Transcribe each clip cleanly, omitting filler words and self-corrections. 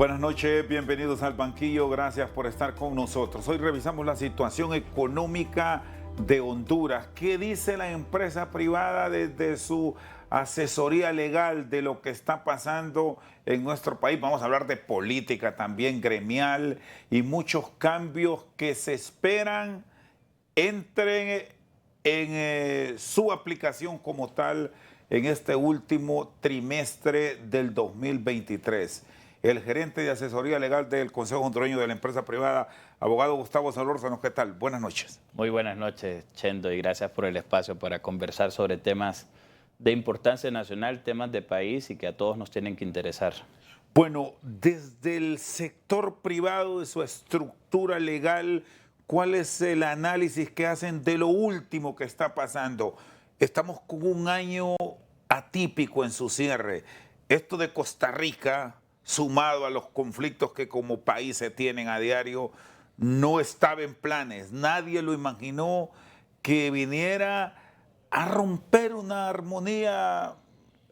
Buenas noches, bienvenidos al banquillo, gracias por estar con nosotros. Hoy revisamos la situación económica de Honduras. ¿Qué dice la empresa privada desde su asesoría legal de lo que está pasando en nuestro país? Vamos a hablar de política también gremial y muchos cambios que se esperan entren en su aplicación como tal en este último trimestre del 2023. El gerente de asesoría legal del Consejo Hondureño de la Empresa Privada, abogado Gustavo Solórzano, ¿qué tal? Buenas noches. Muy buenas noches, Chendo, y gracias por el espacio para conversar sobre temas de importancia nacional, temas de país y que a todos nos tienen que interesar. Bueno, desde el sector privado, de su estructura legal, ¿cuál es el análisis que hacen de lo último que está pasando? Estamos con un año atípico en su cierre. Esto de Costa Rica, sumado a los conflictos que como país se tienen a diario, no estaba en planes. Nadie lo imaginó que viniera a romper una armonía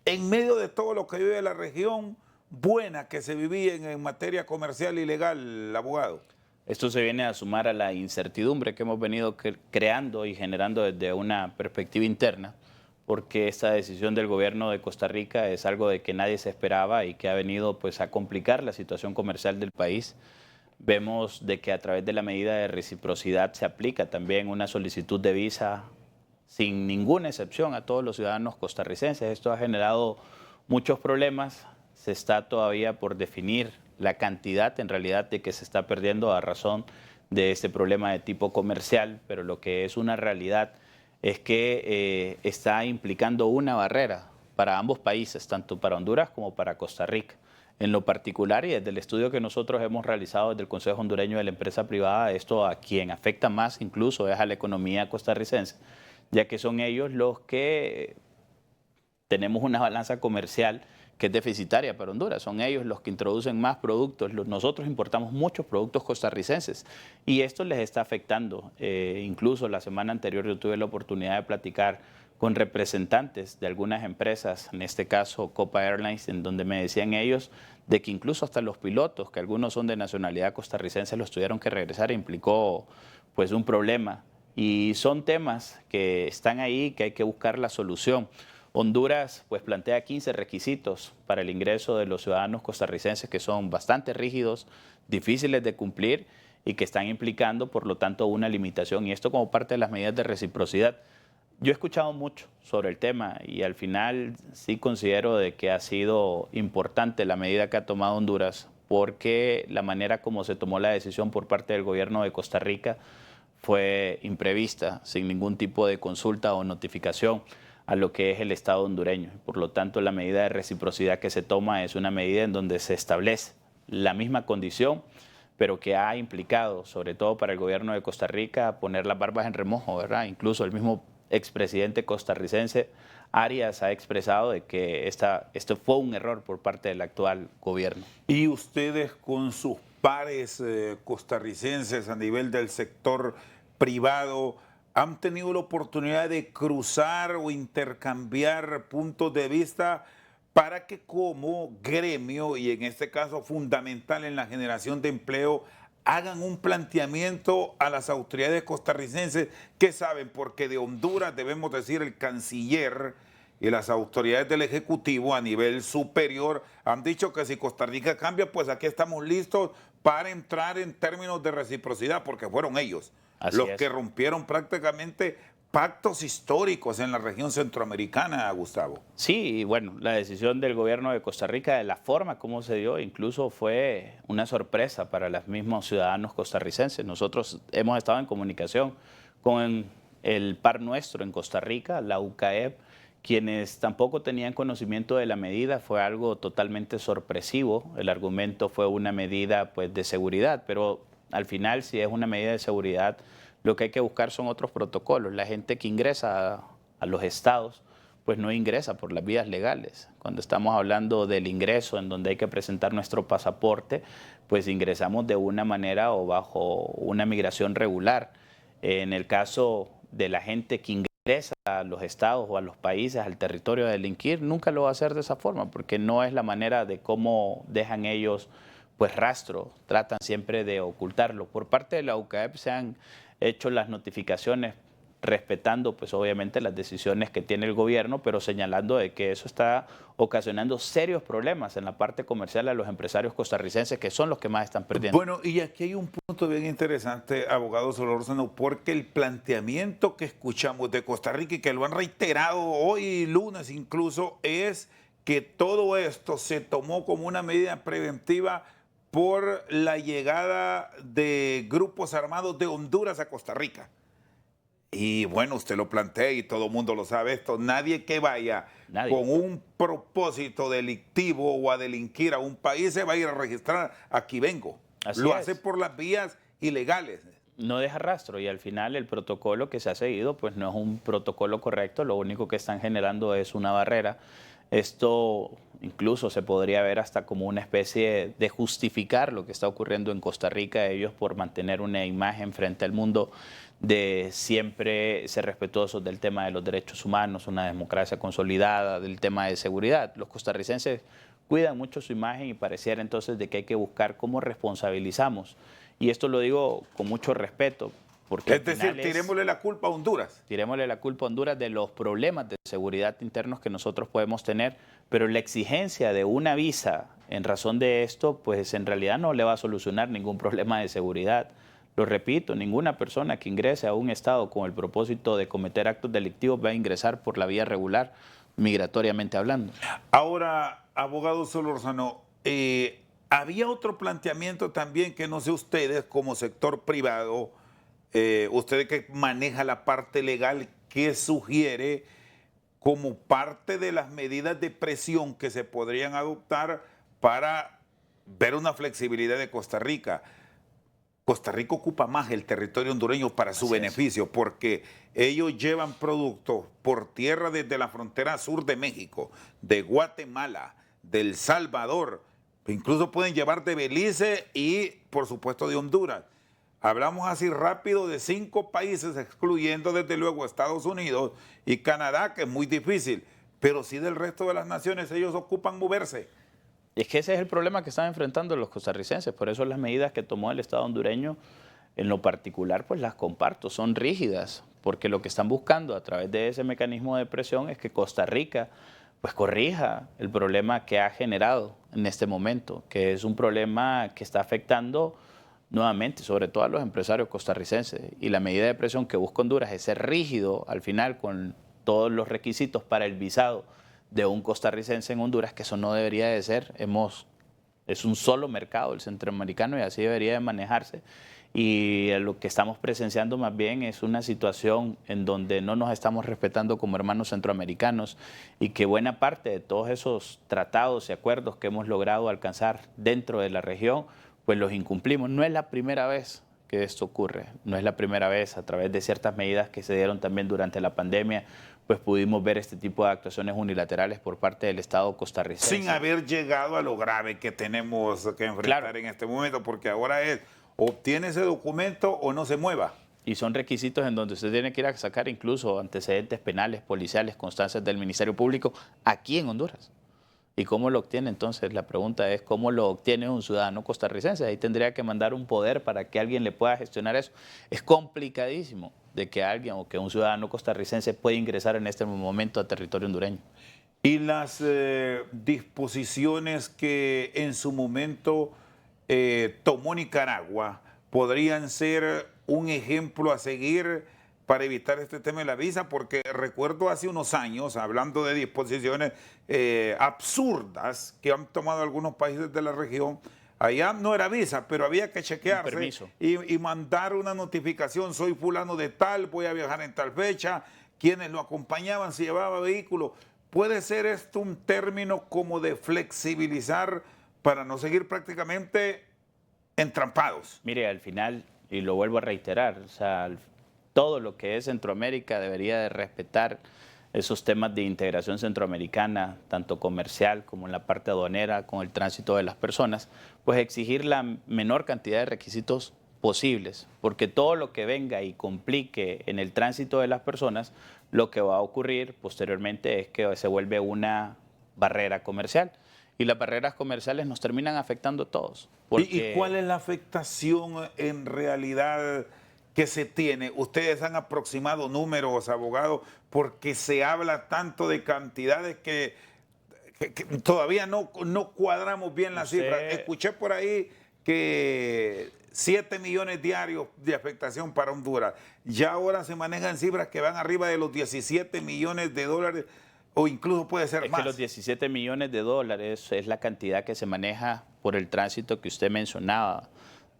en medio de todo lo que vive la región buena que se vivía en materia comercial y legal, abogado. Esto se viene a sumar a la incertidumbre que hemos venido creando y generando desde una perspectiva interna, porque esta decisión del gobierno de Costa Rica es algo de que nadie se esperaba y que ha venido pues a complicar la situación comercial del país. Vemos de que a través de la medida de reciprocidad se aplica también una solicitud de visa sin ninguna excepción a todos los ciudadanos costarricenses. Esto ha generado muchos problemas. Se está todavía por definir la cantidad en realidad de que se está perdiendo a razón de este problema de tipo comercial, pero lo que es una realidad es que está implicando una barrera para ambos países, tanto para Honduras como para Costa Rica. En lo particular, y desde el estudio que nosotros hemos realizado desde el Consejo Hondureño de la Empresa Privada, esto a quien afecta más incluso es a la economía costarricense, ya que son ellos los que tenemos una balanza comercial que es deficitaria para Honduras. Son ellos los que introducen más productos. Nosotros importamos muchos productos costarricenses y esto les está afectando. Incluso la semana anterior yo tuve la oportunidad de platicar con representantes de algunas empresas, en este caso Copa Airlines, en donde me decían ellos de que incluso hasta los pilotos, que algunos son de nacionalidad costarricense, los tuvieron que regresar e implicó pues un problema. Y son temas que están ahí, que hay que buscar la solución. Honduras pues plantea 15 requisitos para el ingreso de los ciudadanos costarricenses que son bastante rígidos, difíciles de cumplir y que están implicando por lo tanto una limitación, y esto como parte de las medidas de reciprocidad. Yo he escuchado mucho sobre el tema y al final sí considero de que ha sido importante la medida que ha tomado Honduras, porque la manera como se tomó la decisión por parte del gobierno de Costa Rica fue imprevista, sin ningún tipo de consulta o notificación a lo que es el Estado hondureño. Por lo tanto, la medida de reciprocidad que se toma es una medida en donde se establece la misma condición, pero que ha implicado, sobre todo para el gobierno de Costa Rica, poner las barbas en remojo, ¿verdad? Incluso el mismo expresidente costarricense Arias ha expresado de que esto fue un error por parte del actual gobierno. ¿Y ustedes con sus pares costarricenses a nivel del sector privado han tenido la oportunidad de cruzar o intercambiar puntos de vista para que como gremio, y en este caso fundamental en la generación de empleo, hagan un planteamiento a las autoridades costarricenses que saben? Porque de Honduras, debemos decir, el canciller y las autoridades del Ejecutivo a nivel superior han dicho que si Costa Rica cambia, pues aquí estamos listos para entrar en términos de reciprocidad, porque fueron ellos los que rompieron prácticamente pactos históricos en la región centroamericana, Gustavo. Sí, y bueno, la decisión del gobierno de Costa Rica, de la forma como se dio, incluso fue una sorpresa para los mismos ciudadanos costarricenses. Nosotros hemos estado en comunicación con el par nuestro en Costa Rica, la UCAEP, quienes tampoco tenían conocimiento de la medida. Fue algo totalmente sorpresivo. El argumento fue una medida pues de seguridad, pero al final, si es una medida de seguridad, lo que hay que buscar son otros protocolos. La gente que ingresa a los estados pues no ingresa por las vías legales. Cuando estamos hablando del ingreso en donde hay que presentar nuestro pasaporte, pues ingresamos de una manera o bajo una migración regular. En el caso de la gente que ingresa a los estados o a los países, al territorio a delinquir, nunca lo va a hacer de esa forma, porque no es la manera de cómo dejan ellos pues rastro, tratan siempre de ocultarlo. Por parte de la UCAEP se han hecho las notificaciones respetando pues obviamente las decisiones que tiene el gobierno, pero señalando de que eso está ocasionando serios problemas en la parte comercial a los empresarios costarricenses, que son los que más están perdiendo. Bueno, y aquí hay un punto bien interesante, abogado Solórzano, porque el planteamiento que escuchamos de Costa Rica y que lo han reiterado hoy lunes incluso, es que todo esto se tomó como una medida preventiva por la llegada de grupos armados de Honduras a Costa Rica. Y bueno, usted lo plantea y todo el mundo lo sabe esto. Nadie que vaya con un propósito delictivo o a delinquir a un país se va a ir a registrar aquí vengo. Lo hace por las vías ilegales. No deja rastro y al final el protocolo que se ha seguido pues no es un protocolo correcto, lo único que están generando es una barrera. Esto incluso se podría ver hasta como una especie de justificar lo que está ocurriendo en Costa Rica, ellos por mantener una imagen frente al mundo de siempre ser respetuosos del tema de los derechos humanos, una democracia consolidada, del tema de seguridad. Los costarricenses cuidan mucho su imagen y pareciera entonces de que hay que buscar cómo responsabilizamos. Y esto lo digo con mucho respeto. Porque es decir, tirémosle la culpa a Honduras. Tirémosle la culpa a Honduras de los problemas de seguridad internos que nosotros podemos tener, pero la exigencia de una visa en razón de esto, pues en realidad no le va a solucionar ningún problema de seguridad. Lo repito, ninguna persona que ingrese a un estado con el propósito de cometer actos delictivos va a ingresar por la vía regular, migratoriamente hablando. Ahora, abogado Solórzano, había otro planteamiento también que no sé ustedes como sector privado, usted que maneja la parte legal, ¿qué sugiere como parte de las medidas de presión que se podrían adoptar para ver una flexibilidad de Costa Rica? Costa Rica ocupa más el territorio hondureño para su beneficio, porque ellos llevan productos por tierra desde la frontera sur de México, de Guatemala, de El Salvador, incluso pueden llevar de Belice y por supuesto de Honduras. Hablamos así rápido de 5 países, excluyendo desde luego Estados Unidos y Canadá, que es muy difícil, pero sí del resto de las naciones ellos ocupan moverse. Y es que ese es el problema que están enfrentando los costarricenses, por eso las medidas que tomó el Estado hondureño, en lo particular, pues las comparto, son rígidas, porque lo que están buscando a través de ese mecanismo de presión es que Costa Rica pues corrija el problema que ha generado en este momento, que es un problema que está afectando nuevamente, sobre todo a los empresarios costarricenses. Y la medida de presión que busca Honduras es ser rígido al final con todos los requisitos para el visado de un costarricense en Honduras, que eso no debería de ser. Es un solo mercado el centroamericano y así debería de manejarse. Y lo que estamos presenciando más bien es una situación en donde no nos estamos respetando como hermanos centroamericanos y que buena parte de todos esos tratados y acuerdos que hemos logrado alcanzar dentro de la región, pues los incumplimos. No es la primera vez que esto ocurre, no es la primera vez. A través de ciertas medidas que se dieron también durante la pandemia, pues pudimos ver este tipo de actuaciones unilaterales por parte del Estado costarricense. Sin haber llegado a lo grave que tenemos que enfrentar en este momento, porque ahora es, obtiene ese documento o no se mueva. Y son requisitos en donde usted tiene que ir a sacar incluso antecedentes penales, policiales, constancias del Ministerio Público aquí en Honduras. ¿Y cómo lo obtiene? Entonces, la pregunta es, ¿cómo lo obtiene un ciudadano costarricense? Ahí tendría que mandar un poder para que alguien le pueda gestionar eso. Es complicadísimo de que alguien o que un ciudadano costarricense pueda ingresar en este momento a territorio hondureño. Y las disposiciones que en su momento tomó Nicaragua podrían ser un ejemplo a seguir para evitar este tema de la visa, porque recuerdo hace unos años, hablando de disposiciones absurdas que han tomado algunos países de la región, allá no era visa, pero había que chequearse y mandar una notificación, soy fulano de tal, voy a viajar en tal fecha, quienes lo acompañaban, si llevaba vehículo. ¿Puede ser esto un término como de flexibilizar para no seguir prácticamente entrampados? Mire, al final, y lo vuelvo a reiterar, o sea, todo lo que es Centroamérica debería de respetar esos temas de integración centroamericana, tanto comercial como en la parte aduanera, con el tránsito de las personas, pues exigir la menor cantidad de requisitos posibles, porque todo lo que venga y complique en el tránsito de las personas, lo que va a ocurrir posteriormente es que se vuelve una barrera comercial. y las barreras comerciales nos terminan afectando a todos. ¿Y cuál es la afectación en realidad que se tiene? Ustedes han aproximado números, abogados, porque se habla tanto de cantidades que todavía no cuadramos bien las cifras. Escuché por ahí que 7 millones diarios de afectación para Honduras. Ya ahora se manejan cifras que van arriba de los 17 millones de dólares o incluso puede ser más. Es que los 17 millones de dólares es la cantidad que se maneja por el tránsito que usted mencionaba,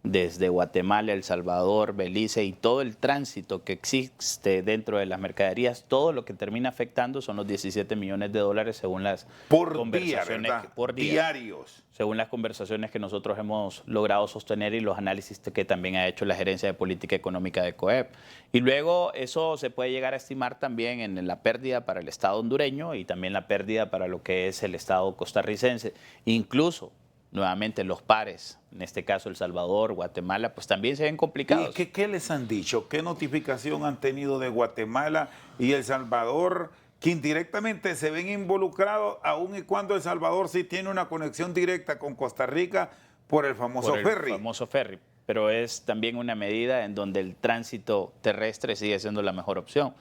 desde Guatemala, El Salvador, Belice y todo el tránsito que existe dentro de las mercaderías, todo lo que termina afectando son los 17 millones de dólares según las conversaciones por diarios. Según las conversaciones que nosotros hemos logrado sostener y los análisis que también ha hecho la Gerencia de Política Económica de COEP. Y luego eso se puede llegar a estimar también en la pérdida para el Estado hondureño y también la pérdida para lo que es el Estado costarricense. Incluso nuevamente los pares, en este caso El Salvador, Guatemala, pues también se ven complicados. ¿Y qué les han dicho? ¿Qué notificación han tenido de Guatemala y El Salvador, que indirectamente se ven involucrados, aun y cuando El Salvador sí tiene una conexión directa con Costa Rica por el famoso ferry? El famoso ferry, pero es también una medida en donde el tránsito terrestre sigue siendo la mejor opción.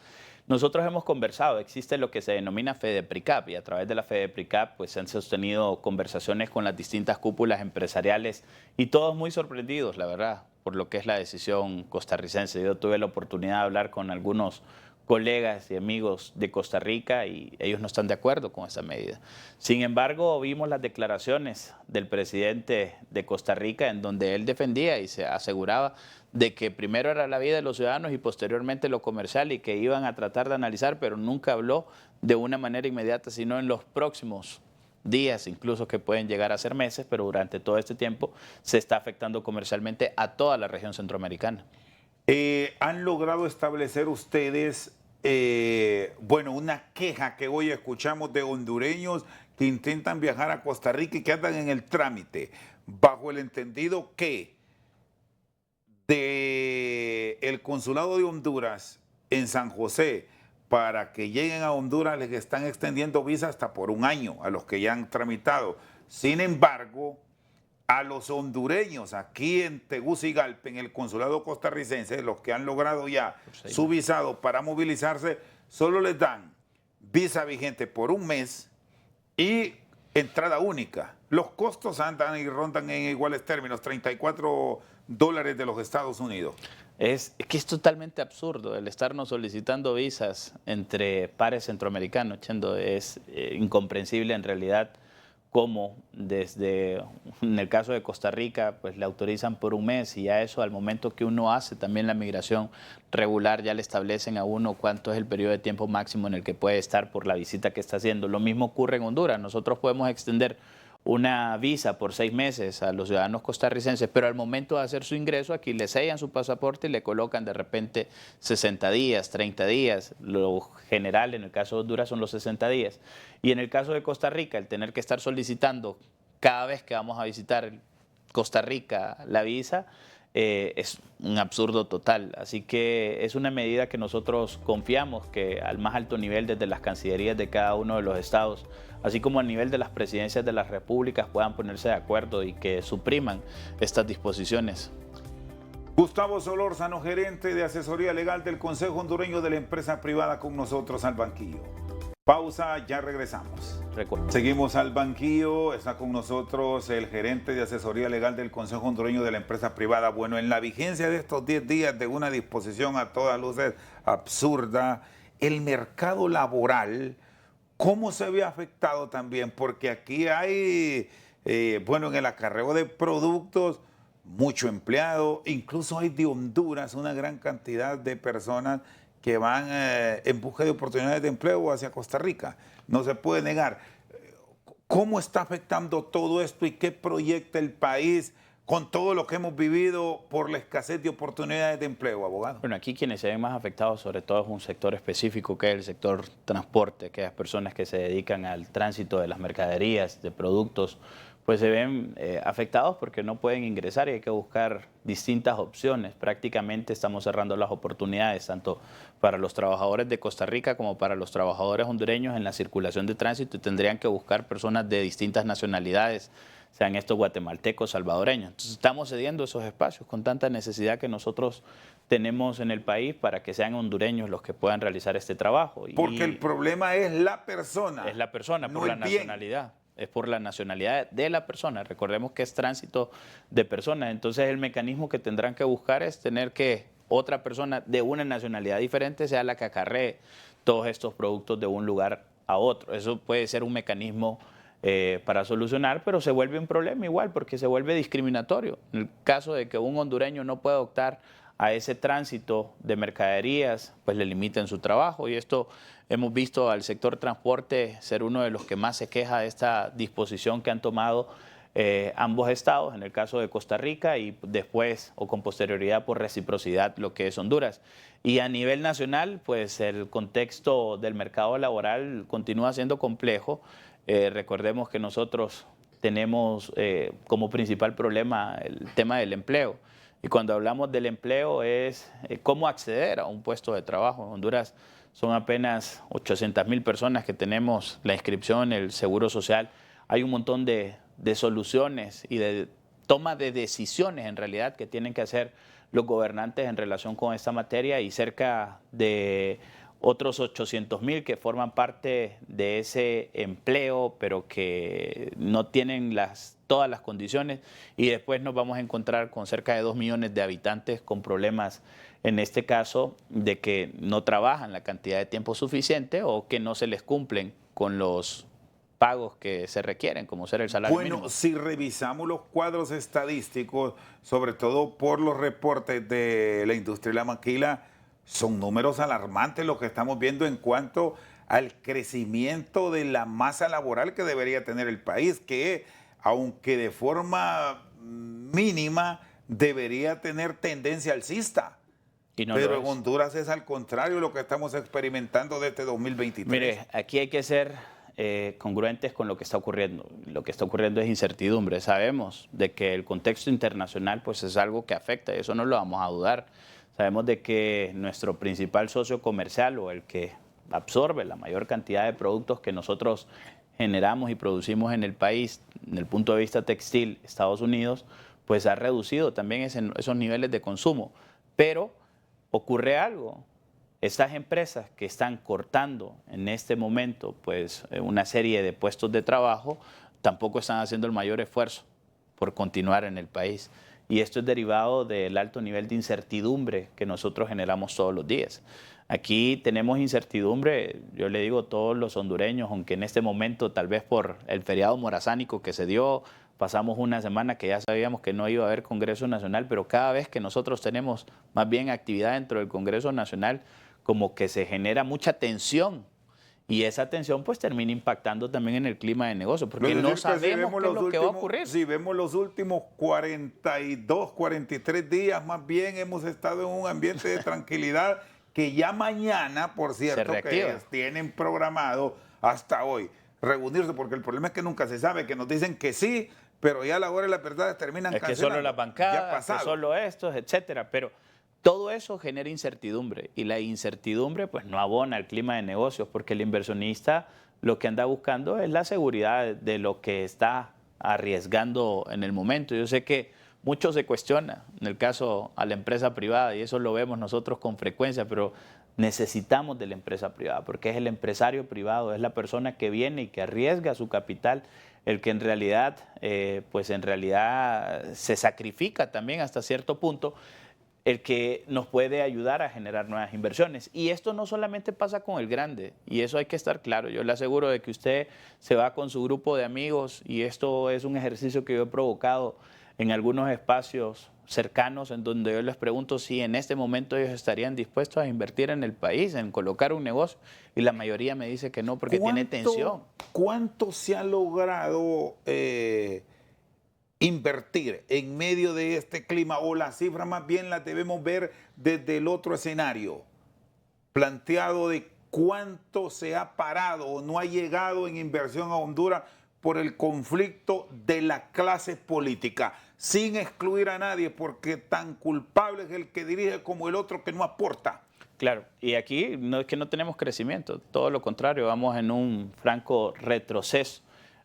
Nosotros hemos conversado, existe lo que se denomina FEDEPRICAP y a través de la FEDEPRICAP pues se han sostenido conversaciones con las distintas cúpulas empresariales y todos muy sorprendidos, la verdad, por lo que es la decisión costarricense. Yo tuve la oportunidad de hablar con algunos colegas y amigos de Costa Rica y ellos no están de acuerdo con esa medida. Sin embargo, vimos las declaraciones del presidente de Costa Rica en donde él defendía y se aseguraba de que primero era la vida de los ciudadanos y posteriormente lo comercial y que iban a tratar de analizar, pero nunca habló de una manera inmediata, sino en los próximos días, incluso que pueden llegar a ser meses, pero durante todo este tiempo se está afectando comercialmente a toda la región centroamericana. ¿Han logrado establecer ustedes, bueno, una queja que hoy escuchamos de hondureños que intentan viajar a Costa Rica y que andan en el trámite, bajo el entendido que del Consulado de Honduras en San José, para que lleguen a Honduras les están extendiendo visas hasta por un año a los que ya han tramitado? Sin embargo, a los hondureños aquí en Tegucigalpa, en el consulado costarricense, los que han logrado ya su visado para movilizarse, solo les dan visa vigente por un mes y entrada única. Los costos andan y rondan en iguales términos, $34 de los Estados Unidos. Es que es totalmente absurdo el estarnos solicitando visas entre pares centroamericanos, Chendo. Es incomprensible en realidad cómo desde, en el caso de Costa Rica, pues le autorizan por un mes y ya eso al momento que uno hace también la migración regular ya le establecen a uno cuánto es el periodo de tiempo máximo en el que puede estar por la visita que está haciendo. Lo mismo ocurre en Honduras. Nosotros podemos extender una visa por 6 meses a los ciudadanos costarricenses, pero al momento de hacer su ingreso aquí le sellan su pasaporte y le colocan de repente 60 días, 30 días. Lo general en el caso de Honduras son los 60 días. Y en el caso de Costa Rica, el tener que estar solicitando cada vez que vamos a visitar Costa Rica la visa, es un absurdo total. Así que es una medida que nosotros confiamos que al más alto nivel desde las cancillerías de cada uno de los estados, así como a nivel de las presidencias de las repúblicas, puedan ponerse de acuerdo y que supriman estas disposiciones. Gustavo Solórzano, gerente de asesoría legal del Consejo Hondureño de la Empresa Privada, con nosotros al banquillo. Pausa, ya regresamos. Seguimos al banquillo, está con nosotros el gerente de asesoría legal del Consejo Hondureño de la Empresa Privada. Bueno, en la vigencia de estos 10 días de una disposición a todas luces absurda, el mercado laboral, ¿cómo se ve afectado también? Porque aquí hay, bueno, en el acarreo de productos, mucho empleado, incluso hay de Honduras una gran cantidad de personas que van en busca de oportunidades de empleo hacia Costa Rica. No se puede negar. ¿Cómo está afectando todo esto y qué proyecta el país con todo lo que hemos vivido por la escasez de oportunidades de empleo, abogado? Bueno, aquí quienes se ven más afectados sobre todo es un sector específico que es el sector transporte, aquellas personas que se dedican al tránsito de las mercaderías, de productos, pues se ven afectados porque no pueden ingresar y hay que buscar distintas opciones. Prácticamente estamos cerrando las oportunidades tanto para los trabajadores de Costa Rica como para los trabajadores hondureños en la circulación de tránsito y tendrían que buscar personas de distintas nacionalidades, sean estos guatemaltecos, salvadoreños. Entonces estamos cediendo esos espacios con tanta necesidad que nosotros tenemos en el país para que sean hondureños los que puedan realizar este trabajo. Porque el problema es la persona. Es la persona, no por la el bien. nacionalidad. Es por la nacionalidad de la persona. Recordemos que es tránsito de personas. Entonces el mecanismo que tendrán que buscar es tener que otra persona de una nacionalidad diferente sea la que acarree todos estos productos de un lugar a otro. Eso puede ser un mecanismo para solucionar, pero se vuelve un problema igual porque se vuelve discriminatorio. En el caso de que un hondureño no pueda optar a ese tránsito de mercaderías, pues le limiten su trabajo. Y esto hemos visto al sector transporte ser uno de los que más se queja de esta disposición que han tomado ambos estados, en el caso de Costa Rica y después o con posterioridad por reciprocidad lo que es Honduras. Y a nivel nacional, pues el contexto del mercado laboral continúa siendo complejo. Recordemos que nosotros tenemos como principal problema el tema del empleo. Y cuando hablamos del empleo es cómo acceder a un puesto de trabajo. En Honduras son apenas 800,000 personas que tenemos la inscripción, el seguro social. Hay un montón de soluciones y de toma de decisiones en realidad que tienen que hacer los gobernantes en relación con esta materia y cerca de otros 800,000 que forman parte de ese empleo, pero que no tienen todas las condiciones, y después nos vamos a encontrar con cerca de 2 millones de habitantes con problemas, en este caso, de que no trabajan la cantidad de tiempo suficiente o que no se les cumplen con los pagos que se requieren, como ser el salario mínimo. Bueno, si revisamos los cuadros estadísticos, sobre todo por los reportes de la industria de la maquila, son números alarmantes los que estamos viendo en cuanto al crecimiento de la masa laboral que debería tener el país, que aunque de forma mínima debería tener tendencia alcista. No, pero en Honduras es al contrario lo que estamos experimentando desde 2023. Mire, aquí hay que ser congruentes con lo que está ocurriendo. Lo que está ocurriendo es incertidumbre. Sabemos de que el contexto internacional pues es algo que afecta, y eso no lo vamos a dudar. Sabemos de que nuestro principal socio comercial o el que absorbe la mayor cantidad de productos que nosotros generamos y producimos en el país, en el punto de vista textil, Estados Unidos, pues ha reducido también esos niveles de consumo. Pero ocurre algo. Estas empresas que están cortando en este momento pues una serie de puestos de trabajo tampoco están haciendo el mayor esfuerzo por continuar en el país. Y esto es derivado del alto nivel de incertidumbre que nosotros generamos todos los días. Aquí tenemos incertidumbre, yo le digo a todos los hondureños, aunque en este momento tal vez por el feriado morazánico que se dio, pasamos una semana que ya sabíamos que no iba a haber Congreso Nacional, pero cada vez que nosotros tenemos más bien actividad dentro del Congreso Nacional, como que se genera mucha tensión. Y esa tensión pues termina impactando también en el clima de negocio, porque no sabemos qué es lo que va a ocurrir. Si vemos los últimos 42, 43 días, más bien hemos estado en un ambiente de tranquilidad que ya mañana, por cierto, que tienen programado hasta hoy reunirse, porque el problema es que nunca se sabe, que nos dicen que sí, pero ya a la hora de la verdad terminan cancelando. Es que solo las bancadas, que solo estos, etcétera, pero todo eso genera incertidumbre y la incertidumbre pues no abona el clima de negocios porque el inversionista lo que anda buscando es la seguridad de lo que está arriesgando en el momento. Yo sé que mucho se cuestiona en el caso a la empresa privada y eso lo vemos nosotros con frecuencia, pero necesitamos de la empresa privada porque es el empresario privado, es la persona que viene y que arriesga su capital, el que en realidad se sacrifica también hasta cierto punto, el que nos puede ayudar a generar nuevas inversiones. Y esto no solamente pasa con el grande, y eso hay que estar claro. Yo le aseguro de que usted se va con su grupo de amigos, y esto es un ejercicio que yo he provocado en algunos espacios cercanos, en donde yo les pregunto si en este momento ellos estarían dispuestos a invertir en el país, en colocar un negocio, y la mayoría me dice que no, porque tiene tensión. ¿Cuánto se ha logrado invertir en medio de este clima, o las cifras más bien las debemos ver desde el otro escenario planteado de cuánto se ha parado o no ha llegado en inversión a Honduras por el conflicto de la clase política, sin excluir a nadie, porque tan culpable es el que dirige como el otro que no aporta. Claro, y aquí no es que no tenemos crecimiento, todo lo contrario, vamos en un franco retroceso.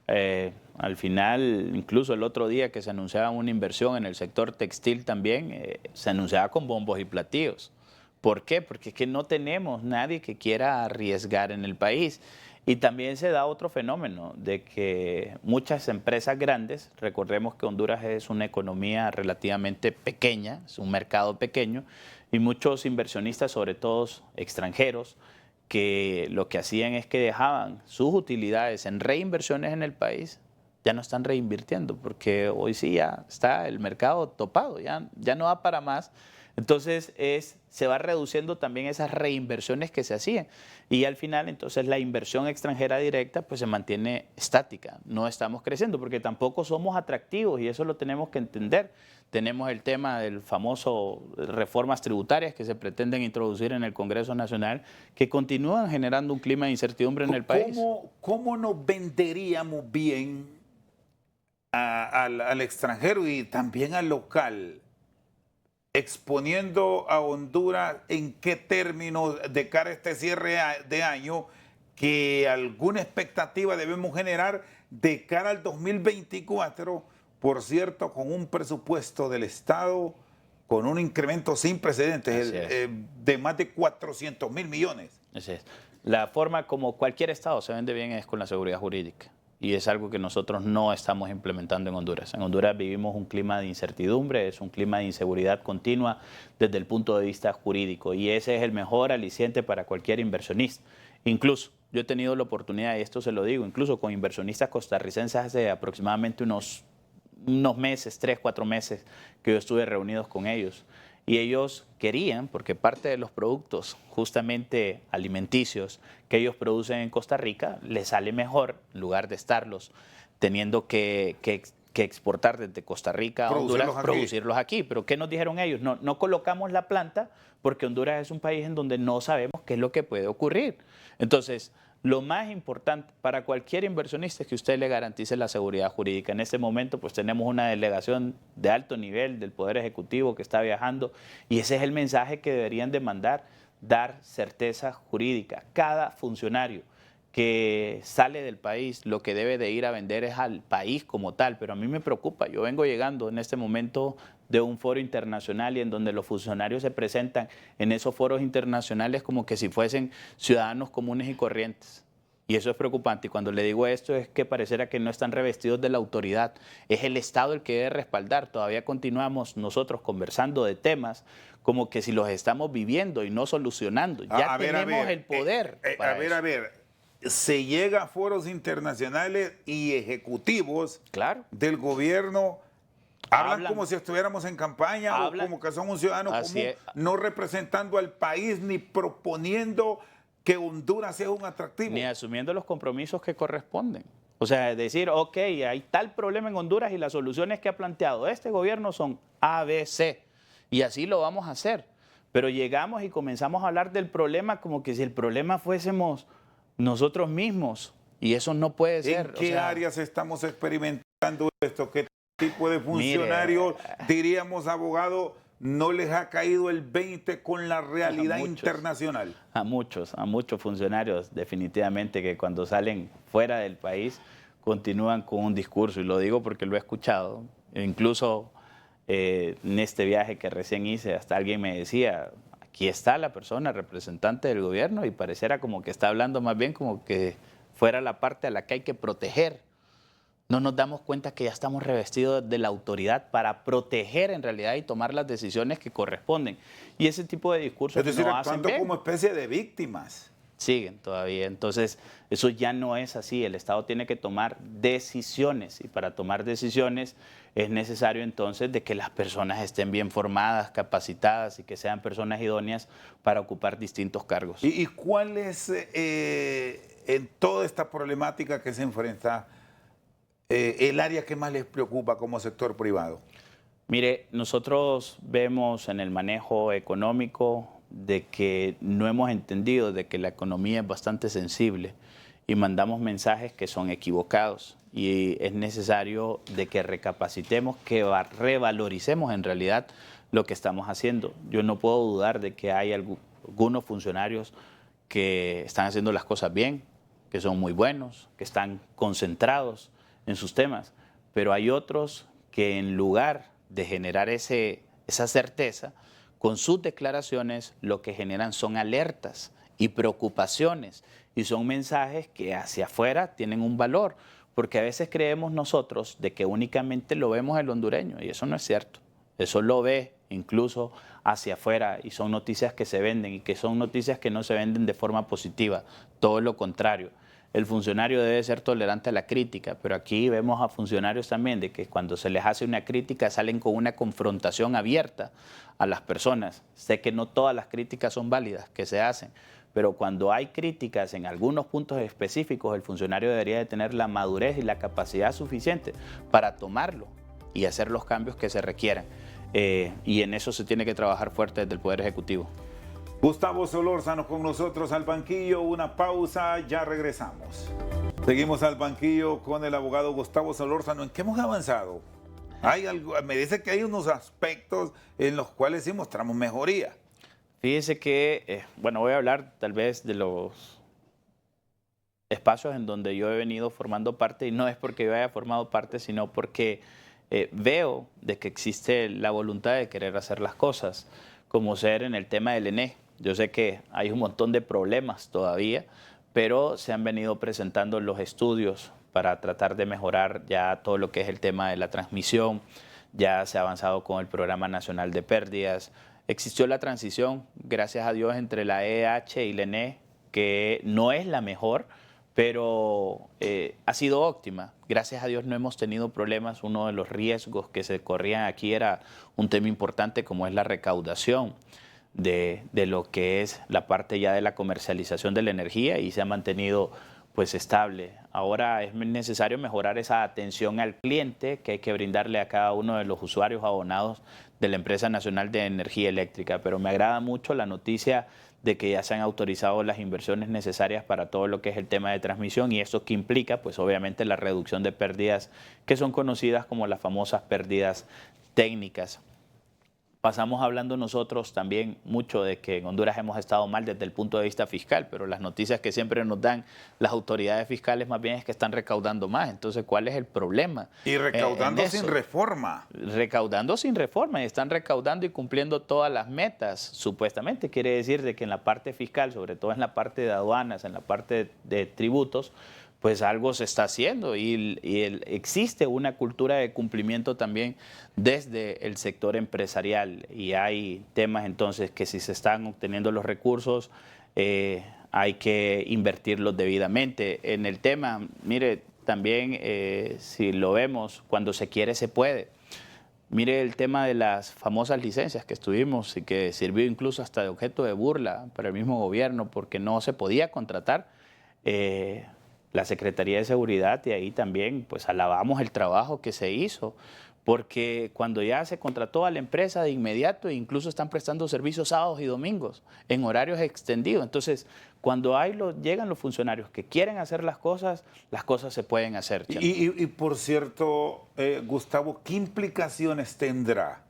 Al final, incluso el otro día que se anunciaba una inversión en el sector textil también, se anunciaba con bombos y platillos. ¿Por qué? Porque es que no tenemos nadie que quiera arriesgar en el país. Y también se da otro fenómeno de que muchas empresas grandes, recordemos que Honduras es una economía relativamente pequeña, es un mercado pequeño, y muchos inversionistas, sobre todo extranjeros, que lo que hacían es que dejaban sus utilidades en reinversiones en el país, ya no están reinvirtiendo, porque hoy sí ya está el mercado topado, ya no da para más. Entonces se va reduciendo también esas reinversiones que se hacían y al final entonces la inversión extranjera directa pues se mantiene estática, no estamos creciendo porque tampoco somos atractivos y eso lo tenemos que entender. Tenemos el tema del famoso reformas tributarias que se pretenden introducir en el Congreso Nacional que continúan generando un clima de incertidumbre en el país. ¿Cómo nos venderíamos bien al extranjero y también al local? Exponiendo a Honduras en qué términos de cara a este cierre de año, que alguna expectativa debemos generar de cara al 2024, por cierto, con un presupuesto del Estado con un incremento sin precedentes de más de 400.000 millones. Así es. La forma como cualquier Estado se vende bien es con la seguridad jurídica. Y es algo que nosotros no estamos implementando en Honduras. En Honduras vivimos un clima de incertidumbre, es un clima de inseguridad continua desde el punto de vista jurídico. Y ese es el mejor aliciente para cualquier inversionista. Incluso, yo he tenido la oportunidad, y esto se lo digo, incluso con inversionistas costarricenses hace aproximadamente unos meses, 3, 4 meses, que yo estuve reunidos con ellos. Y ellos querían, porque parte de los productos justamente alimenticios que ellos producen en Costa Rica, les sale mejor, en lugar de estarlos teniendo que exportar desde Costa Rica a Honduras, producirlos aquí. Pero ¿qué nos dijeron ellos? No colocamos la planta porque Honduras es un país en donde no sabemos qué es lo que puede ocurrir. Entonces, lo más importante para cualquier inversionista es que usted le garantice la seguridad jurídica. En este momento pues tenemos una delegación de alto nivel del Poder Ejecutivo que está viajando y ese es el mensaje que deberían de mandar, dar certeza jurídica. Cada funcionario que sale del país lo que debe de ir a vender es al país como tal, pero a mí me preocupa. Yo vengo llegando en este momento de un foro internacional y en donde los funcionarios se presentan en esos foros internacionales como que si fuesen ciudadanos comunes y corrientes. Y eso es preocupante. Y cuando le digo esto es que pareciera que no están revestidos de la autoridad. Es el Estado el que debe respaldar. Todavía continuamos nosotros conversando de temas como que si los estamos viviendo y no solucionando. Ya tenemos el poder. A ver. Se llega a foros internacionales y ejecutivos del gobierno hablan como si estuviéramos en campaña o como que son un ciudadano común, no representando al país ni proponiendo que Honduras sea un atractivo. Ni asumiendo los compromisos que corresponden. O sea, decir, ok, hay tal problema en Honduras y las soluciones que ha planteado este gobierno son A, B, C. Y así lo vamos a hacer. Pero llegamos y comenzamos a hablar del problema como que si el problema fuésemos nosotros mismos. Y eso no puede ser. ¿En qué áreas estamos experimentando esto? ¿Qué tipo de funcionarios, diríamos abogado, no les ha caído el 20 con la realidad internacional? A muchos funcionarios definitivamente que cuando salen fuera del país continúan con un discurso, y lo digo porque lo he escuchado. Incluso en este viaje que recién hice, hasta alguien me decía, aquí está la persona representante del gobierno, y pareciera como que está hablando más bien como que fuera la parte a la que hay que proteger. No nos damos cuenta que ya estamos revestidos de la autoridad para proteger en realidad y tomar las decisiones que corresponden. Y ese tipo de discursos es decir, no actuando como especie de víctimas. Siguen todavía. Entonces, eso ya no es así. El Estado tiene que tomar decisiones y para tomar decisiones es necesario entonces de que las personas estén bien formadas, capacitadas y que sean personas idóneas para ocupar distintos cargos. ¿Y cuál es, en toda esta problemática que se enfrenta, el área que más les preocupa como sector privado? Mire, nosotros vemos en el manejo económico de que no hemos entendido de que la economía es bastante sensible y mandamos mensajes que son equivocados. y es necesario de que recapacitemos, que revaloricemos en realidad lo que estamos haciendo. Yo no puedo dudar de que hay algunos funcionarios que están haciendo las cosas bien, que son muy buenos, que están concentrados en sus temas, pero hay otros que en lugar de generar esa certeza, con sus declaraciones lo que generan son alertas y preocupaciones y son mensajes que hacia afuera tienen un valor, porque a veces creemos nosotros de que únicamente lo vemos el hondureño y eso no es cierto. Eso lo ve incluso hacia afuera y son noticias que se venden y que son noticias que no se venden de forma positiva, todo lo contrario. El funcionario debe ser tolerante a la crítica, pero aquí vemos a funcionarios también de que cuando se les hace una crítica salen con una confrontación abierta a las personas. Sé que no todas las críticas son válidas que se hacen, pero cuando hay críticas en algunos puntos específicos, el funcionario debería de tener la madurez y la capacidad suficiente para tomarlo y hacer los cambios que se requieran. Y en eso se tiene que trabajar fuerte desde el Poder Ejecutivo. Gustavo Solórzano con nosotros al banquillo, una pausa, ya regresamos. Seguimos al banquillo con el abogado Gustavo Solórzano. ¿En qué hemos avanzado? Hay algo, me dice que hay unos aspectos en los cuales sí mostramos mejoría. Fíjese que, bueno, voy a hablar tal vez de los espacios en donde yo he venido formando parte, y no es porque yo haya formado parte, sino porque veo de que existe la voluntad de querer hacer las cosas, como ser en el tema del ENE. Yo sé que hay un montón de problemas todavía, pero se han venido presentando los estudios para tratar de mejorar ya todo lo que es el tema de la transmisión. Ya se ha avanzado con el Programa Nacional de Pérdidas. Existió la transición, gracias a Dios, entre la EH y la ENE, que no es la mejor, pero ha sido óptima. Gracias a Dios no hemos tenido problemas. Uno de los riesgos que se corrían aquí era un tema importante como es la recaudación de lo que es la parte ya de la comercialización de la energía, y se ha mantenido pues estable. Ahora es necesario mejorar esa atención al cliente que hay que brindarle a cada uno de los usuarios abonados de la Empresa Nacional de Energía Eléctrica, pero me agrada mucho la noticia de que ya se han autorizado las inversiones necesarias para todo lo que es el tema de transmisión, y esto que implica pues obviamente la reducción de pérdidas que son conocidas como las famosas pérdidas técnicas. Pasamos hablando nosotros también mucho de que en Honduras hemos estado mal desde el punto de vista fiscal, pero las noticias que siempre nos dan las autoridades fiscales más bien es que están recaudando más. Entonces, ¿cuál es el problema? Y recaudando sin reforma. Recaudando sin reforma, y están recaudando y cumpliendo todas las metas, supuestamente. Quiere decir de que en la parte fiscal, sobre todo en la parte de aduanas, en la parte de tributos, pues algo se está haciendo y existe una cultura de cumplimiento también desde el sector empresarial, y hay temas entonces que si se están obteniendo los recursos hay que invertirlos debidamente. En el tema, mire, también si lo vemos, cuando se quiere se puede. Mire el tema de las famosas licencias que estuvimos y que sirvió incluso hasta de objeto de burla para el mismo gobierno porque no se podía contratar. La Secretaría de Seguridad, y ahí también pues alabamos el trabajo que se hizo, porque cuando ya se contrató a la empresa de inmediato, incluso están prestando servicios sábados y domingos en horarios extendidos. Entonces, cuando llegan los funcionarios que quieren hacer las cosas se pueden hacer. Y por cierto, Gustavo, ¿qué implicaciones tendrá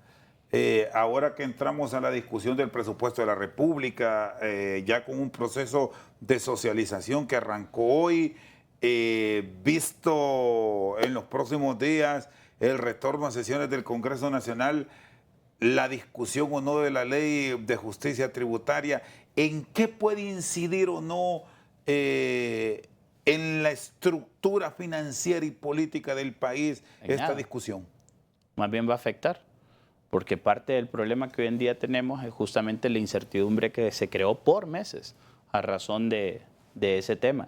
ahora que entramos a la discusión del presupuesto de la República, ya con un proceso de socialización que arrancó hoy, visto en los próximos días el retorno a sesiones del Congreso Nacional, la discusión o no de la ley de justicia tributaria? ¿En qué puede incidir o no en la estructura financiera y política del país esta discusión? Más bien va a afectar, porque parte del problema que hoy en día tenemos es justamente la incertidumbre que se creó por meses a razón de ese tema.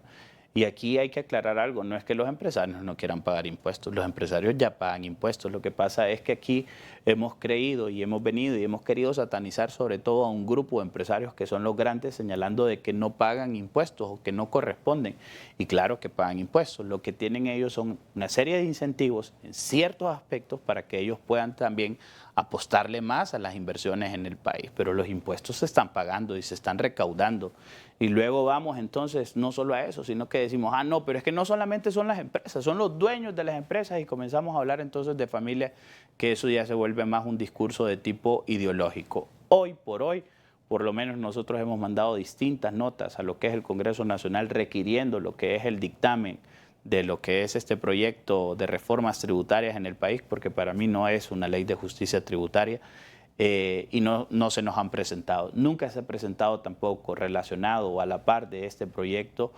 Y aquí hay que aclarar algo, no es que los empresarios no quieran pagar impuestos, los empresarios ya pagan impuestos. Lo que pasa es que aquí hemos creído y hemos venido y hemos querido satanizar sobre todo a un grupo de empresarios que son los grandes, señalando de que no pagan impuestos o que no corresponden. Y claro que pagan impuestos. Lo que tienen ellos son una serie de incentivos en ciertos aspectos para que ellos puedan también apostarle más a las inversiones en el país. Pero los impuestos se están pagando y se están recaudando. Y luego vamos entonces no solo a eso, sino que decimos, ah, no, pero es que no solamente son las empresas, son los dueños de las empresas, y comenzamos a hablar entonces de familia, que eso ya se vuelve más un discurso de tipo ideológico. Hoy por hoy, por lo menos nosotros hemos mandado distintas notas a lo que es el Congreso Nacional requiriendo lo que es el dictamen de lo que es este proyecto de reformas tributarias en el país, porque para mí no es una ley de justicia tributaria, y no se nos han presentado. Nunca se ha presentado tampoco relacionado o a la par de este proyecto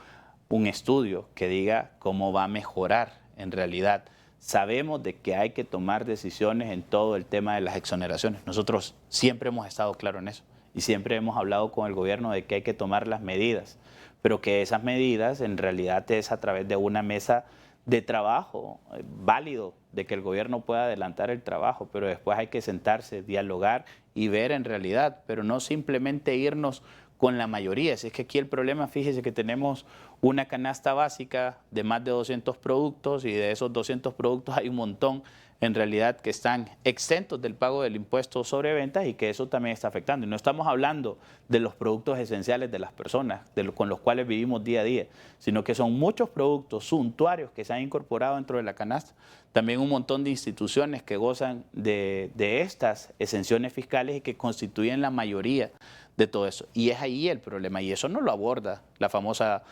un estudio que diga cómo va a mejorar en realidad. Sabemos de que hay que tomar decisiones en todo el tema de las exoneraciones. Nosotros siempre hemos estado claros en eso y siempre hemos hablado con el gobierno de que hay que tomar las medidas, pero que esas medidas en realidad es a través de una mesa de trabajo válido, de que el gobierno pueda adelantar el trabajo, pero después hay que sentarse, dialogar y ver en realidad, pero no simplemente irnos con la mayoría. Si es que aquí el problema, fíjese que tenemos una canasta básica de más de 200 productos y de esos 200 productos hay un montón en realidad que están exentos del pago del impuesto sobre ventas y que eso también está afectando. Y no estamos hablando de los productos esenciales de las personas, con los cuales vivimos día a día, sino que son muchos productos suntuarios que se han incorporado dentro de la canasta. También un montón de instituciones que gozan de estas exenciones fiscales y que constituyen la mayoría de todo eso. Y es ahí el problema, y eso no lo aborda la famosa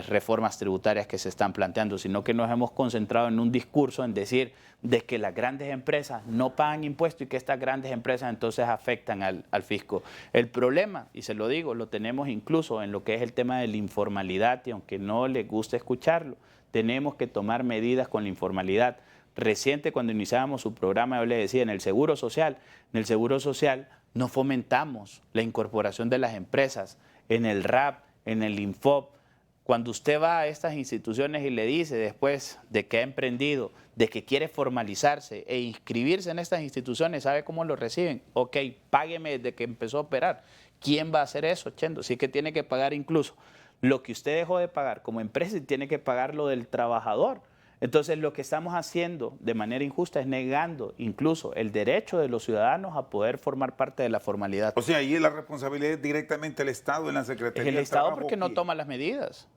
reformas tributarias que se están planteando, sino que nos hemos concentrado en un discurso en decir de que las grandes empresas no pagan impuestos y que estas grandes empresas entonces afectan al fisco. El problema, y se lo digo, lo tenemos incluso en lo que es el tema de la informalidad, y aunque no les guste escucharlo, tenemos que tomar medidas con la informalidad. Reciente, cuando iniciábamos su programa, yo le decía, en el Seguro Social no fomentamos la incorporación de las empresas, en el RAP, en el Infop. Cuando usted va a estas instituciones y le dice después de que ha emprendido, de que quiere formalizarse e inscribirse en estas instituciones, ¿sabe cómo lo reciben? Ok, págueme desde que empezó a operar. ¿Quién va a hacer eso, Chendo? Sí que tiene que pagar incluso lo que usted dejó de pagar como empresa y tiene que pagar lo del trabajador. Entonces lo que estamos haciendo de manera injusta es negando incluso el derecho de los ciudadanos a poder formar parte de la formalidad. O sea, ahí la responsabilidad es directamente del Estado, en la Secretaría del Es el Estado Trabajo, porque no toma las medidas.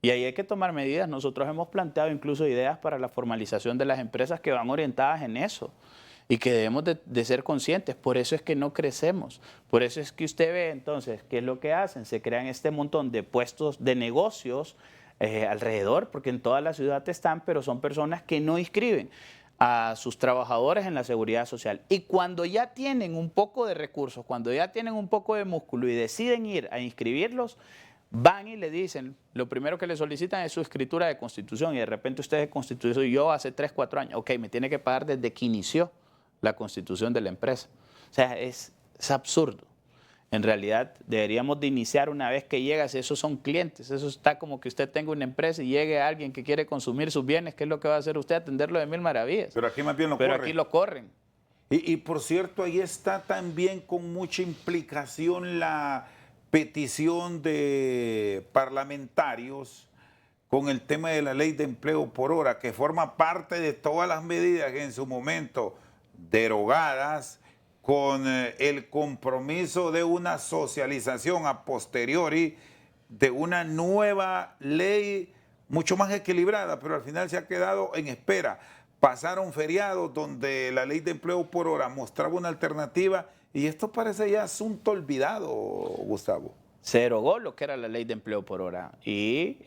Y ahí hay que tomar medidas. Nosotros hemos planteado incluso ideas para la formalización de las empresas que van orientadas en eso y que debemos de ser conscientes. Por eso es que no crecemos. Por eso es que usted ve entonces qué es lo que hacen. Se crean este montón de puestos de negocios alrededor, porque en toda la ciudad están, pero son personas que no inscriben a sus trabajadores en la seguridad social. Y cuando ya tienen un poco de recursos, cuando ya tienen un poco de músculo y deciden ir a inscribirlos, van y le dicen, lo primero que le solicitan es su escritura de constitución, y de repente usted se constituyó yo hace 3, 4 años. Ok, me tiene que pagar desde que inició la constitución de la empresa. O sea, es absurdo. En realidad deberíamos de iniciar una vez que llegas, esos son clientes, eso está como que usted tenga una empresa y llegue alguien que quiere consumir sus bienes, ¿qué es lo que va a hacer usted? Atenderlo de mil maravillas. Pero aquí más bien lo corren. Pero aquí lo corren. Y por cierto, ahí está también con mucha implicación la petición de parlamentarios con el tema de la ley de empleo por hora, que forma parte de todas las medidas que en su momento derogadas, con el compromiso de una socialización a posteriori de una nueva ley mucho más equilibrada, pero al final se ha quedado en espera. Pasaron feriados donde la ley de empleo por hora mostraba una alternativa y esto parece ya asunto olvidado, Gustavo. Se derogó lo que era la ley de empleo por hora y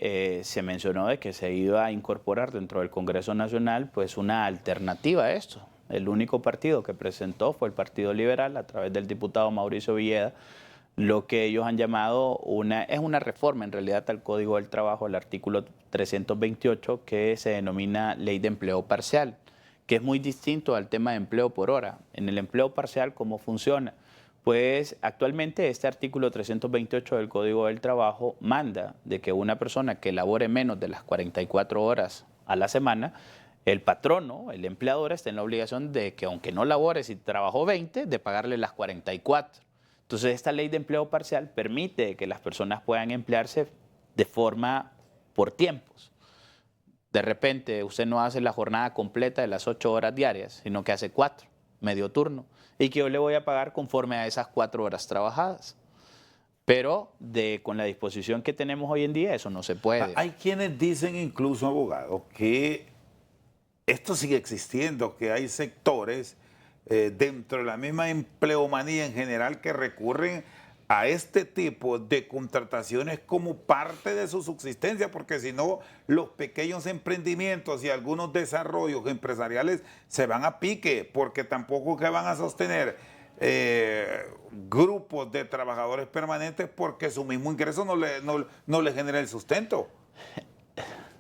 se mencionó de que se iba a incorporar dentro del Congreso Nacional pues una alternativa a esto. El único partido que presentó fue el Partido Liberal a través del diputado Mauricio Villeda, lo que ellos han llamado es una reforma en realidad al Código del Trabajo, el artículo 328, que se denomina Ley de Empleo Parcial, que es muy distinto al tema de empleo por hora. En el empleo parcial, ¿cómo funciona? Pues actualmente este artículo 328 del Código del Trabajo manda de que una persona que labore menos de las 44 horas a la semana el patrono, el empleador, está en la obligación de que aunque no labore, si trabajó 20, de pagarle las 44. Entonces esta ley de empleo parcial permite que las personas puedan emplearse de forma por tiempos. De repente usted no hace la jornada completa de las 8 horas diarias, sino que hace 4, medio turno, y que yo le voy a pagar conforme a esas 4 horas trabajadas. Pero con la disposición que tenemos hoy en día, eso no se puede. Hay quienes dicen, incluso abogados, que esto sigue existiendo, que hay sectores dentro de la misma empleomanía en general que recurren a este tipo de contrataciones como parte de su subsistencia, porque si no, los pequeños emprendimientos y algunos desarrollos empresariales se van a pique, porque tampoco que van a sostener grupos de trabajadores permanentes porque su mismo ingreso no le genera el sustento.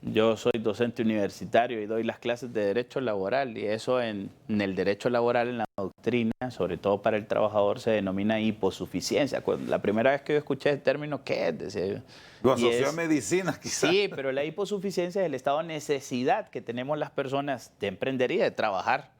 Yo soy docente universitario y doy las clases de derecho laboral, y eso en el derecho laboral, en la doctrina, sobre todo para el trabajador, se denomina hiposuficiencia. La primera vez que yo escuché el término, ¿qué es? Decía, lo asoció a medicina, quizás. Sí, pero la hiposuficiencia es el estado de necesidad que tenemos las personas de emprender y de trabajar.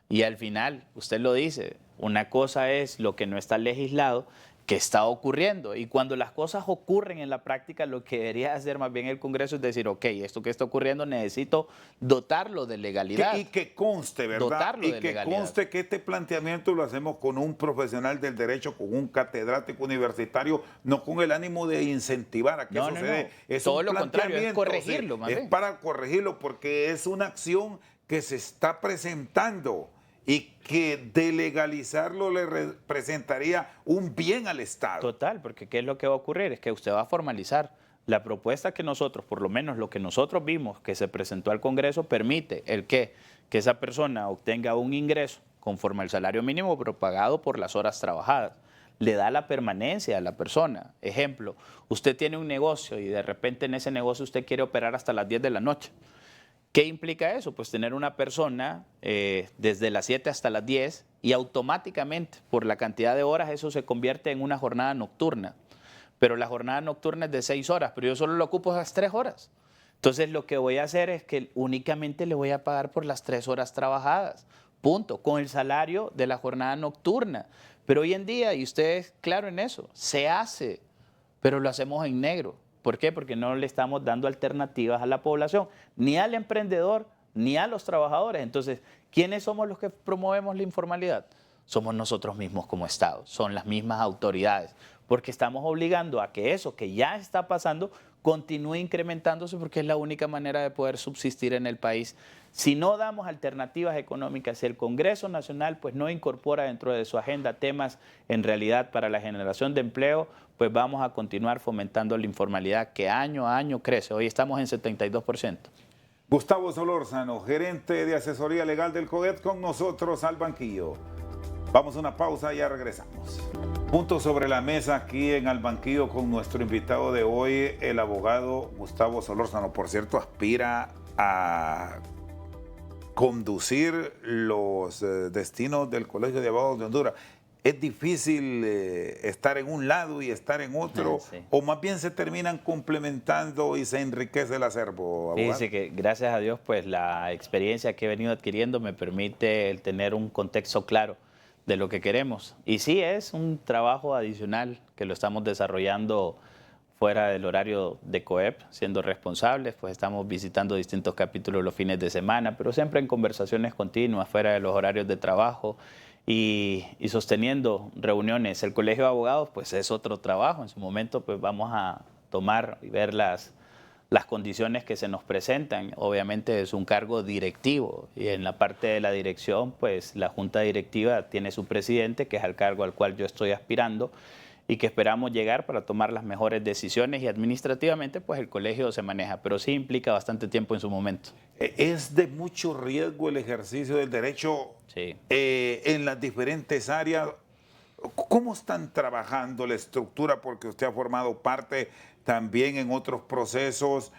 Y al final, usted lo dice, una cosa es lo que no está legislado, que está ocurriendo. Y cuando las cosas ocurren en la práctica, lo que debería hacer más bien el Congreso es decir, ok, esto que está ocurriendo necesito dotarlo de legalidad. Y que conste, ¿verdad? Dotarlo y de que legalidad. Conste que este planteamiento lo hacemos con un profesional del derecho, con un catedrático universitario, no con el ánimo de incentivar a que eso se dé. Es todo un lo contrario, es planteamiento, corregirlo. Sí, es para corregirlo, porque es una acción que se está presentando y que de legalizarlo le representaría un bien al Estado. Total, porque ¿qué es lo que va a ocurrir? Es que usted va a formalizar. La propuesta que nosotros, por lo menos lo que nosotros vimos que se presentó al Congreso, permite que esa persona obtenga un ingreso conforme al salario mínimo, pero pagado por las horas trabajadas. Le da la permanencia a la persona. Ejemplo, usted tiene un negocio y de repente en ese negocio usted quiere operar hasta las 10 de la noche. ¿Qué implica eso? Pues tener una persona desde las 7 hasta las 10 y automáticamente por la cantidad de horas eso se convierte en una jornada nocturna. Pero la jornada nocturna es de 6 horas, pero yo solo lo ocupo esas 3 horas. Entonces lo que voy a hacer es que únicamente le voy a pagar por las 3 horas trabajadas, punto, con el salario de la jornada nocturna. Pero hoy en día, y usted es claro en eso, se hace, pero lo hacemos en negro. ¿Por qué? Porque no le estamos dando alternativas a la población, ni al emprendedor, ni a los trabajadores. Entonces, ¿quiénes somos los que promovemos la informalidad? Somos nosotros mismos como Estado, son las mismas autoridades, porque estamos obligando a que eso que ya está pasando continúe incrementándose, porque es la única manera de poder subsistir en el país. Si no damos alternativas económicas, si el Congreso Nacional pues no incorpora dentro de su agenda temas en realidad para la generación de empleo, pues vamos a continuar fomentando la informalidad que año a año crece. Hoy estamos en 72%. Gustavo Solórzano, gerente de asesoría legal del CODET, con nosotros al banquillo. Vamos a una pausa y ya regresamos. Punto sobre la mesa aquí en Al Banquillo con nuestro invitado de hoy, el abogado Gustavo Solórzano. Por cierto, aspira a conducir los destinos del Colegio de Abogados de Honduras. ¿Es difícil estar en un lado y estar en otro? Sí. ¿O más bien se terminan complementando y se enriquece el acervo, abogado? Fíjese que gracias a Dios, pues la experiencia que he venido adquiriendo me permite el tener un contexto claro de lo que queremos. Y sí, es un trabajo adicional que lo estamos desarrollando fuera del horario de COEP, siendo responsables, pues estamos visitando distintos capítulos los fines de semana, pero siempre en conversaciones continuas, fuera de los horarios de trabajo y sosteniendo reuniones. El Colegio de Abogados, pues es otro trabajo. En su momento, pues vamos a tomar y ver las condiciones que se nos presentan. Obviamente es un cargo directivo y en la parte de la dirección, pues la junta directiva tiene su presidente, que es el cargo al cual yo estoy aspirando y que esperamos llegar para tomar las mejores decisiones, y administrativamente pues el colegio se maneja, pero sí implica bastante tiempo en su momento. ¿Es de mucho riesgo el ejercicio del derecho en las diferentes áreas? ¿Cómo están trabajando la estructura? Porque usted ha formado parte también en otros procesos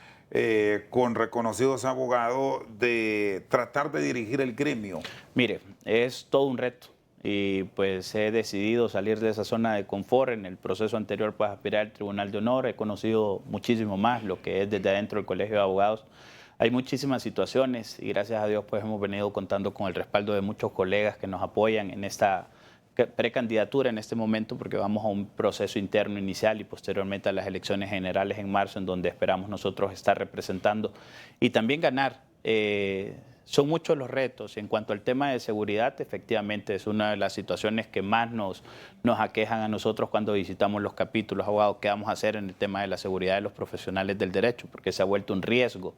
con reconocidos abogados de tratar de dirigir el gremio. Mire, es todo un reto y pues he decidido salir de esa zona de confort. En el proceso anterior pues aspirar al Tribunal de Honor, he conocido muchísimo más lo que es desde adentro del Colegio de Abogados. Hay muchísimas situaciones y gracias a Dios pues hemos venido contando con el respaldo de muchos colegas que nos apoyan en esta precandidatura en este momento, porque vamos a un proceso interno inicial y posteriormente a las elecciones generales en marzo, en donde esperamos nosotros estar representando y también ganar. Son muchos los retos. En cuanto al tema de seguridad, efectivamente es una de las situaciones que más nos aquejan a nosotros cuando visitamos los capítulos. Abogados, ¿qué vamos a hacer en el tema de la seguridad de los profesionales del derecho? Porque se ha vuelto un riesgo.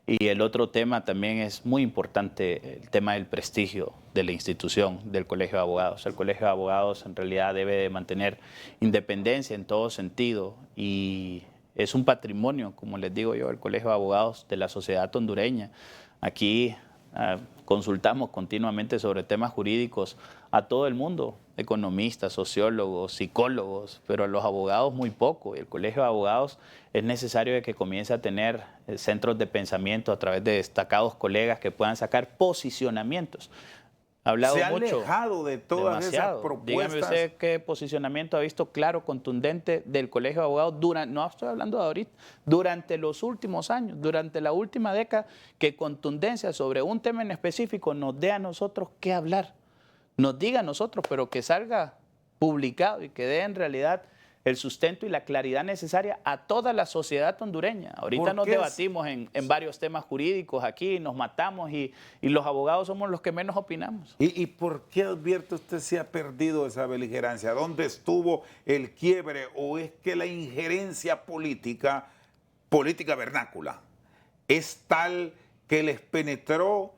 Y el otro tema también es muy importante, el tema del prestigio de la institución del Colegio de Abogados. El Colegio de Abogados en realidad debe de mantener independencia en todo sentido y es un patrimonio, como les digo yo, el Colegio de Abogados de la sociedad hondureña. Aquí consultamos continuamente sobre temas jurídicos a todo el mundo, economistas, sociólogos, psicólogos, pero a los abogados muy poco. Y el Colegio de Abogados es necesario que comience a tener centros de pensamiento a través de destacados colegas que puedan sacar posicionamientos. Se ha alejado de todas esas propuestas. Dígame usted qué posicionamiento ha visto claro, contundente del Colegio de Abogados durante, no estoy hablando de ahorita, durante los últimos años, durante la última década, que contundencia sobre un tema en específico nos dé a nosotros qué hablar, nos diga a nosotros, pero que salga publicado y que dé en realidad el sustento y la claridad necesaria a toda la sociedad hondureña. Ahorita nos debatimos en varios temas jurídicos aquí, nos matamos y los abogados somos los que menos opinamos. ¿Y por qué advierte usted se ha perdido esa beligerancia? ¿Dónde estuvo el quiebre? ¿O es que la injerencia política vernácula, es tal que les penetró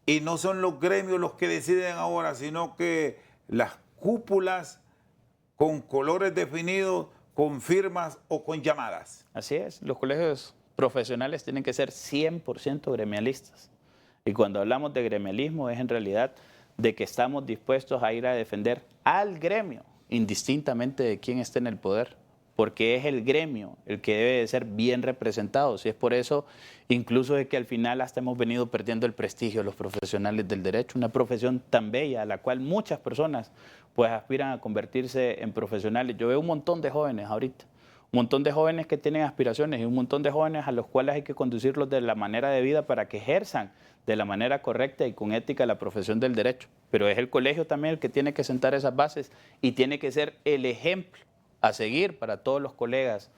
y no son los gremios los que deciden ahora, sino que las cúpulas con colores definidos, con firmas o con llamadas? Así es, los colegios profesionales tienen que ser 100% gremialistas. Y cuando hablamos de gremialismo es en realidad de que estamos dispuestos a ir a defender al gremio, indistintamente de quién esté en el poder, porque es el gremio el que debe de ser bien representado. Y es por eso, incluso de que al final hasta hemos venido perdiendo el prestigio de los profesionales del derecho, una profesión tan bella a la cual muchas personas pues aspiran a convertirse en profesionales. Yo veo un montón de jóvenes ahorita, un montón de jóvenes que tienen aspiraciones y un montón de jóvenes a los cuales hay que conducirlos de la manera de vida para que ejerzan de la manera correcta y con ética la profesión del derecho. Pero es el colegio también el que tiene que sentar esas bases y tiene que ser el ejemplo a seguir para todos los colegas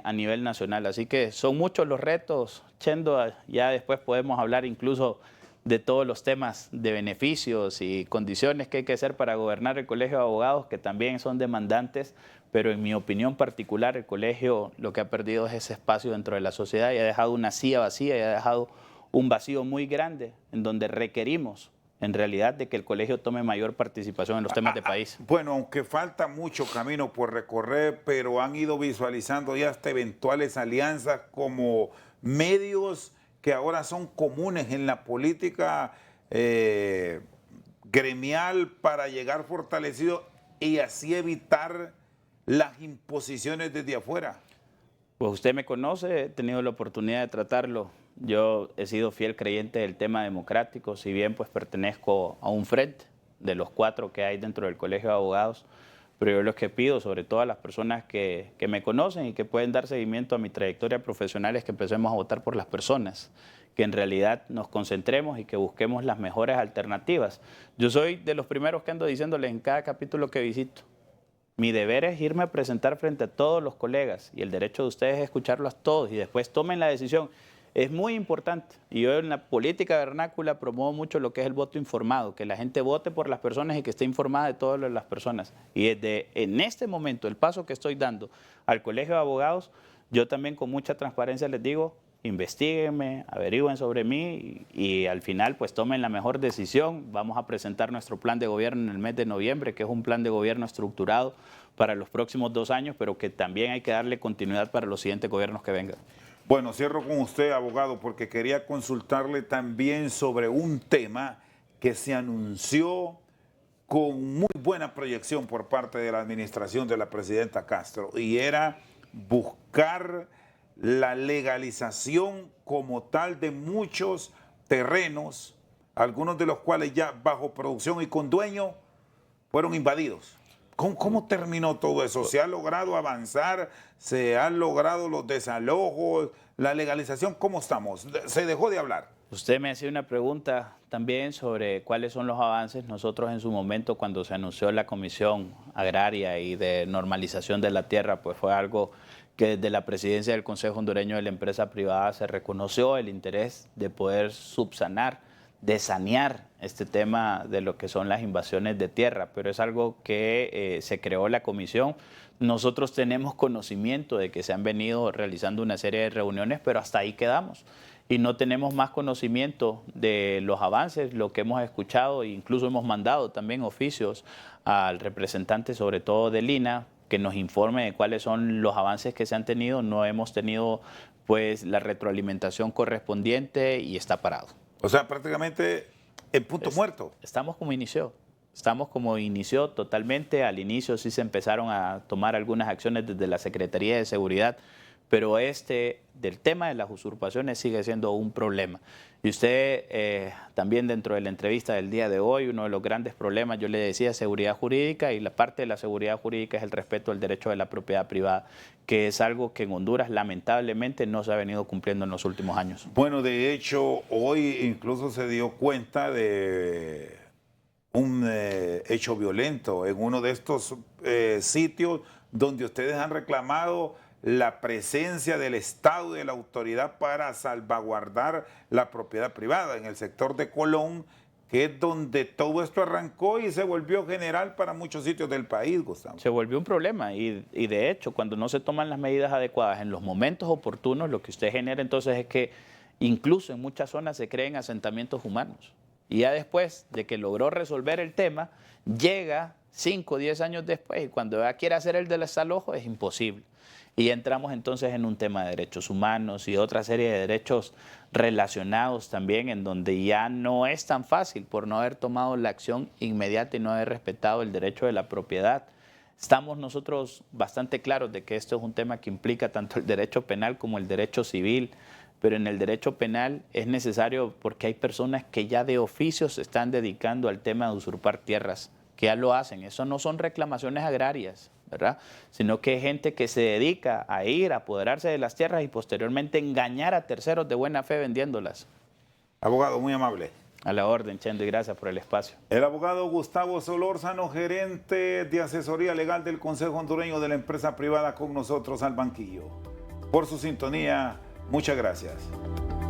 a nivel nacional. Así que son muchos los retos, Chendo, ya después podemos hablar incluso de todos los temas de beneficios y condiciones que hay que hacer para gobernar el Colegio de Abogados, que también son demandantes, pero en mi opinión particular el colegio lo que ha perdido es ese espacio dentro de la sociedad y ha dejado una silla vacía y ha dejado un vacío muy grande en donde requerimos en realidad de que el colegio tome mayor participación en los temas de país. Bueno, aunque falta mucho camino por recorrer, pero han ido visualizando ya hasta eventuales alianzas como medios que ahora son comunes en la política gremial para llegar fortalecido y así evitar las imposiciones desde afuera. Pues usted me conoce, he tenido la oportunidad de tratarlo. Yo he sido fiel creyente del tema democrático, si bien pues pertenezco a un frente de los 4 que hay dentro del Colegio de Abogados, pero yo lo que pido, sobre todo a las personas que me conocen y que pueden dar seguimiento a mi trayectoria profesional, es que empecemos a votar por las personas, que en realidad nos concentremos y que busquemos las mejores alternativas. Yo soy de los primeros que ando diciéndoles en cada capítulo que visito, mi deber es irme a presentar frente a todos los colegas y el derecho de ustedes es escucharlos a todos y después tomen la decisión. Es muy importante y yo en la política vernácula promuevo mucho lo que es el voto informado, que la gente vote por las personas y que esté informada de todas las personas. Y desde en este momento, el paso que estoy dando al Colegio de Abogados, yo también con mucha transparencia les digo, investíguenme, averigüen sobre mí y al final pues tomen la mejor decisión. Vamos a presentar nuestro plan de gobierno en el mes de noviembre, que es un plan de gobierno estructurado para los próximos 2 años, pero que también hay que darle continuidad para los siguientes gobiernos que vengan. Bueno, cierro con usted, abogado, porque quería consultarle también sobre un tema que se anunció con muy buena proyección por parte de la administración de la presidenta Castro, y era buscar la legalización como tal de muchos terrenos, algunos de los cuales ya bajo producción y con dueño fueron invadidos. ¿Cómo terminó todo eso? ¿Se ha logrado avanzar? ¿Se han logrado los desalojos? ¿La legalización? ¿Cómo estamos? ¿Se dejó de hablar? Usted me hacía una pregunta también sobre cuáles son los avances. Nosotros en su momento, cuando se anunció la Comisión Agraria y de Normalización de la Tierra, pues fue algo que desde la presidencia del Consejo Hondureño de la Empresa Privada se reconoció el interés de poder subsanar, de sanear este tema de lo que son las invasiones de tierra, pero es algo que se creó la comisión. Nosotros tenemos conocimiento de que se han venido realizando una serie de reuniones, pero hasta ahí quedamos. Y no tenemos más conocimiento de los avances, lo que hemos escuchado, e incluso hemos mandado también oficios al representante, sobre todo de Lina, que nos informe de cuáles son los avances que se han tenido. No hemos tenido pues la retroalimentación correspondiente y está parado. O sea, prácticamente en punto muerto. Estamos como inició totalmente. Al inicio sí se empezaron a tomar algunas acciones desde la Secretaría de Seguridad, pero del tema de las usurpaciones sigue siendo un problema. Y usted también dentro de la entrevista del día de hoy, uno de los grandes problemas, yo le decía, seguridad jurídica, y la parte de la seguridad jurídica es el respeto al derecho de la propiedad privada, que es algo que en Honduras lamentablemente no se ha venido cumpliendo en los últimos años. Bueno, de hecho, hoy incluso se dio cuenta de un hecho violento en uno de estos sitios donde ustedes han reclamado la presencia del Estado y de la autoridad para salvaguardar la propiedad privada en el sector de Colón, que es donde todo esto arrancó y se volvió general para muchos sitios del país, Gustavo. Se volvió un problema y de hecho, cuando no se toman las medidas adecuadas en los momentos oportunos, lo que usted genera entonces es que incluso en muchas zonas se creen asentamientos humanos. Y ya después de que logró resolver el tema, llega 5 o 10 años después y cuando ya quiere hacer el desalojo es imposible. Y entramos entonces en un tema de derechos humanos y otra serie de derechos relacionados también, en donde ya no es tan fácil por no haber tomado la acción inmediata y no haber respetado el derecho de la propiedad. Estamos nosotros bastante claros de que esto es un tema que implica tanto el derecho penal como el derecho civil, pero en el derecho penal es necesario porque hay personas que ya de oficio se están dedicando al tema de usurpar tierras, que ya lo hacen. Eso no son reclamaciones agrarias, ¿verdad? Sino que hay gente que se dedica a ir a apoderarse de las tierras y posteriormente engañar a terceros de buena fe vendiéndolas. Abogado, muy amable. A la orden, Chendo, y gracias por el espacio. El abogado Gustavo Solórzano, gerente de asesoría legal del Consejo Hondureño de la Empresa Privada, con nosotros al banquillo. Por su sintonía, muchas gracias.